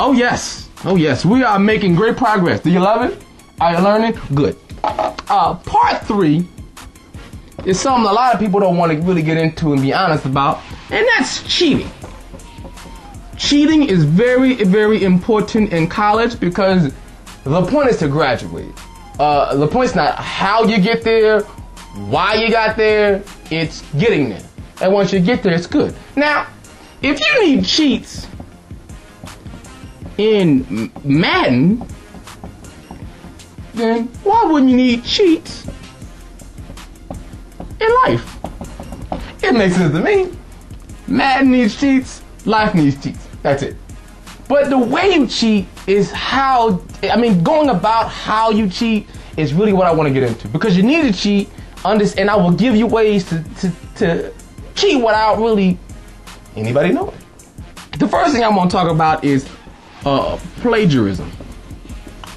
Oh yes, we are making great progress. Do you love it? Are you learning? Good. Part 3 is something a lot of people don't want to really get into and be honest about, and that's cheating. Cheating is very, very important in college because the point is to graduate. The point is not how you get there, why you got there, it's getting there. And once you get there, it's good. Now, if you need cheats in Madden, then why wouldn't you need cheats in life? It makes sense to me. Madden needs cheats, life needs cheats. That's it. But the way you cheat is going about how you cheat is really what I want to get into. Because you need to cheat, and I will give you ways to cheat without really anybody knowing. The first thing I'm going to talk about is plagiarism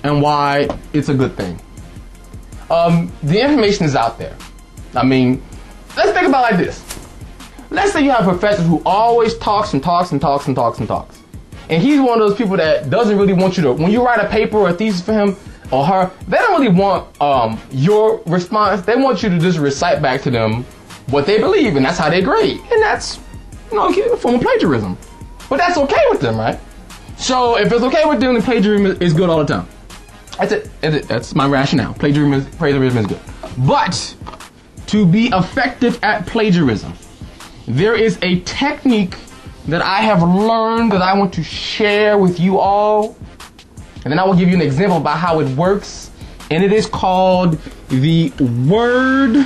and why it's a good thing. The information is out there. Let's think about it like this. Let's say you have a professor who always talks. And he's one of those people that doesn't really want you to, when you write a paper or a thesis for him or her, they don't really want your response. They want you to just recite back to them what they believe, and that's how they grade. And that's, a form of plagiarism. But that's okay with them, right? So if it's okay with them, then plagiarism is good all the time. That's it. That's my rationale. Plagiarism is good. But to be effective at plagiarism, there is a technique that I have learned that I want to share with you all. And then I will give you an example about how it works. And it is called the word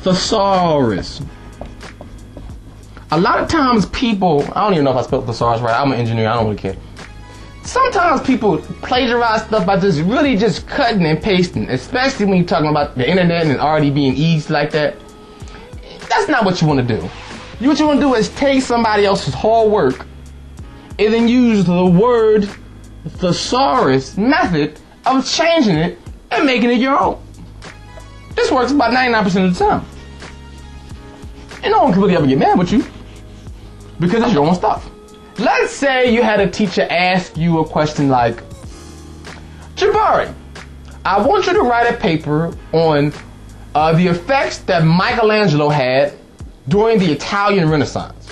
thesaurus. A lot of times people, I don't even know if I spelled thesaurus right. I'm an engineer. I don't really care. Sometimes people plagiarize stuff by just cutting and pasting, especially when you're talking about the internet and already being easy like that. That's not what you want to do. What you want to do is take somebody else's whole work and then use the word thesaurus method of changing it and making it your own. This works about 99% of the time. And no one can really ever get mad with you because it's your own stuff. Let's say you had a teacher ask you a question like, Jabari, I want you to write a paper on the effects that Michelangelo had during the Italian Renaissance.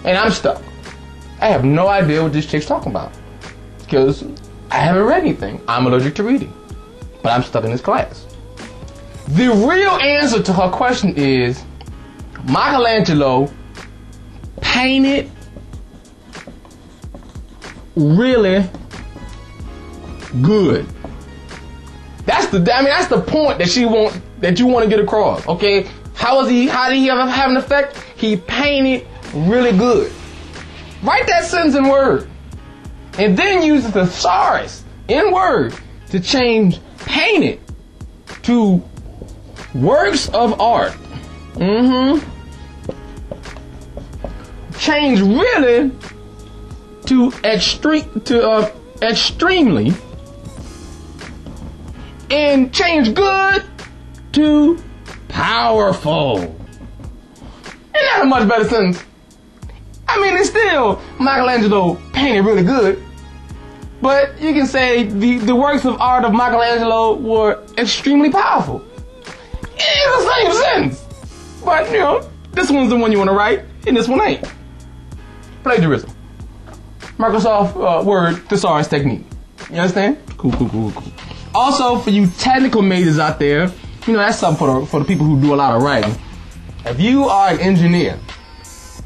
And I'm stuck. I have no idea what this chick's talking about because I haven't read anything. I'm allergic to reading, but I'm stuck in this class. The real answer to her question is Michelangelo painted really good. That's the point that you want to get across. Okay, how did he have an effect? He painted really good. Write that sentence in Word, and then use the thesaurus in Word to change painted to works of art. Change really to extremely, and change good to powerful. Ain't that a much better sentence? It's still Michelangelo painted really good, but you can say the works of art of Michelangelo were extremely powerful. It's the same sentence, but this one's the one you want to write, and this one ain't. Plagiarism. Microsoft Word thesaurus technique. You understand? Cool. Also, for you technical majors out there, that's something for the people who do a lot of writing. If you are an engineer,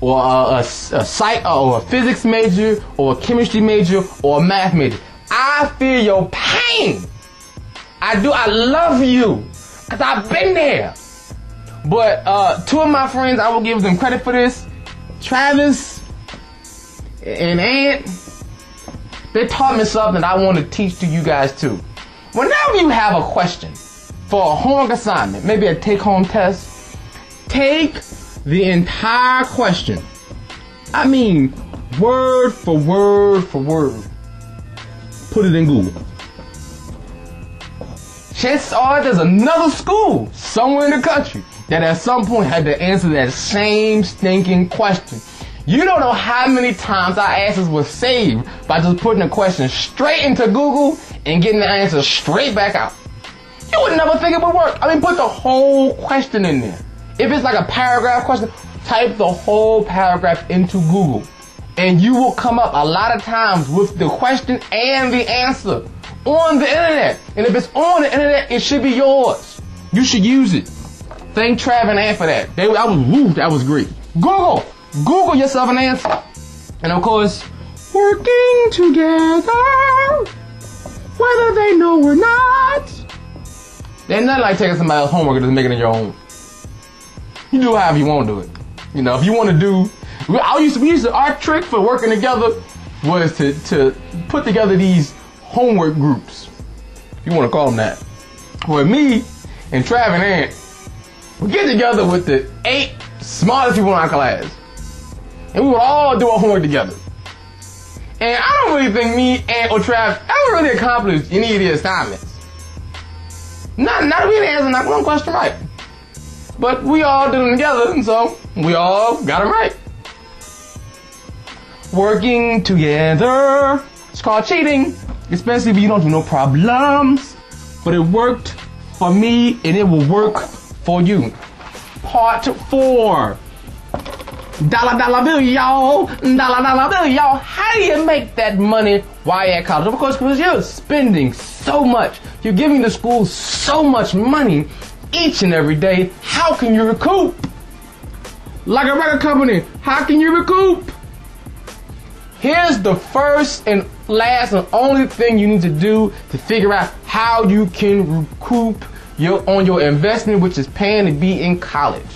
or a psych, or a physics major, or a chemistry major, or a math major, I feel your pain. I do. I love you, because I've been there. But 2 of my friends, I will give them credit for this. Travis and Ant, they taught me something that I want to teach to you guys too. Whenever you have a question for a homework assignment, maybe a take-home test, take the entire question. Word for word for word. Put it in Google. Chances are there's another school somewhere in the country that at some point had to answer that same stinking question. You don't know how many times our answers were saved by just putting a question straight into Google and getting the answer straight back out. You would never think it would work. I mean, put the whole question in there. If it's like a paragraph question, type the whole paragraph into Google. And you will come up a lot of times with the question and the answer on the internet. And if it's on the internet, it should be yours. You should use it. Thank Trav and Ann for that. That was great. Google yourself an answer. And of course, working together, whether they know or not. There's nothing like taking somebody else's homework and just making it your own. You do however you want to do it. You know, if you want to do, our trick for working together was to put together these homework groups, if you want to call them that, where me and Trav and Ant would get together with the 8 smartest people in our class, and we would all do our homework together. And I don't really think me, Ant, or Trav ever really accomplished any of the assignments. Not really answering that one question right. But we all did them together, and so we all got them right. Working together. It's called cheating, especially if you don't do no problems. But it worked for me, and it will work for you. Part 4. Dollar bill, y'all. Dollar bill, y'all. How do you make that money while you're at college? Of course, because you're spending so much. You're giving the school so much money each and every day. How can you recoup? Like a record company, how can you recoup? Here's the first and last and only thing you need to do to figure out how you can recoup on your investment, which is paying to be in college.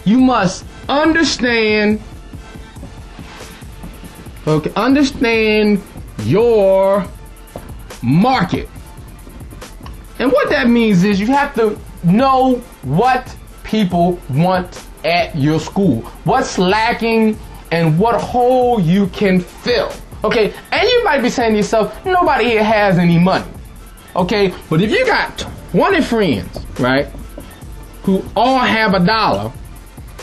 You must understand your market. And what that means is you have to know what people want at your school, what's lacking, and what hole you can fill. Okay, and you might be saying to yourself, nobody here has any money. Okay, but if you got 20 friends, right, who all have $1,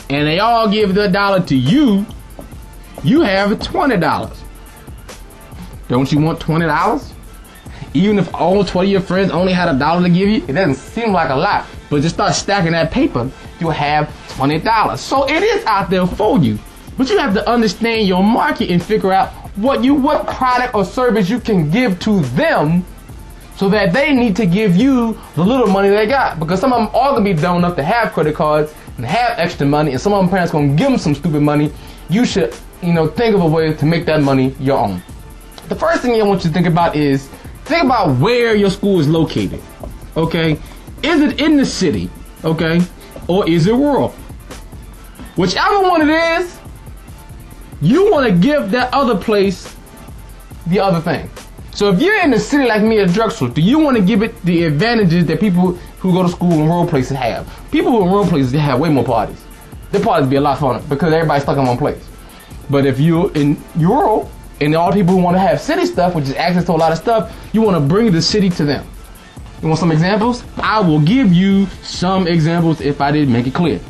and they all give the $1 to you, you have $20. Don't you want $20? Even if all 20 of your friends only had $1 to give you, it doesn't seem like a lot. But just start stacking that paper, you'll have $20. So it is out there for you. But you have to understand your market and figure out what product or service you can give to them so that they need to give you the little money they got. Because some of them are going to be dumb enough to have credit cards and have extra money, and some of them parents going to give them some stupid money. You should, think of a way to make that money your own. The first thing I want you to think about is, think about where your school is located, okay? Is it in the city, okay? Or is it rural? Whichever one it is, you want to give that other place the other thing. So if you're in the city like me at Drexel, do you want to give it the advantages that people who go to school in rural places have? People who in rural places, they have way more parties. Their parties be a lot funner because everybody's stuck in one place. But if you're in rural, and all people who want to have city stuff, which is access to a lot of stuff, you want to bring the city to them. You want some examples? I will give you some examples if I didn't make it clear.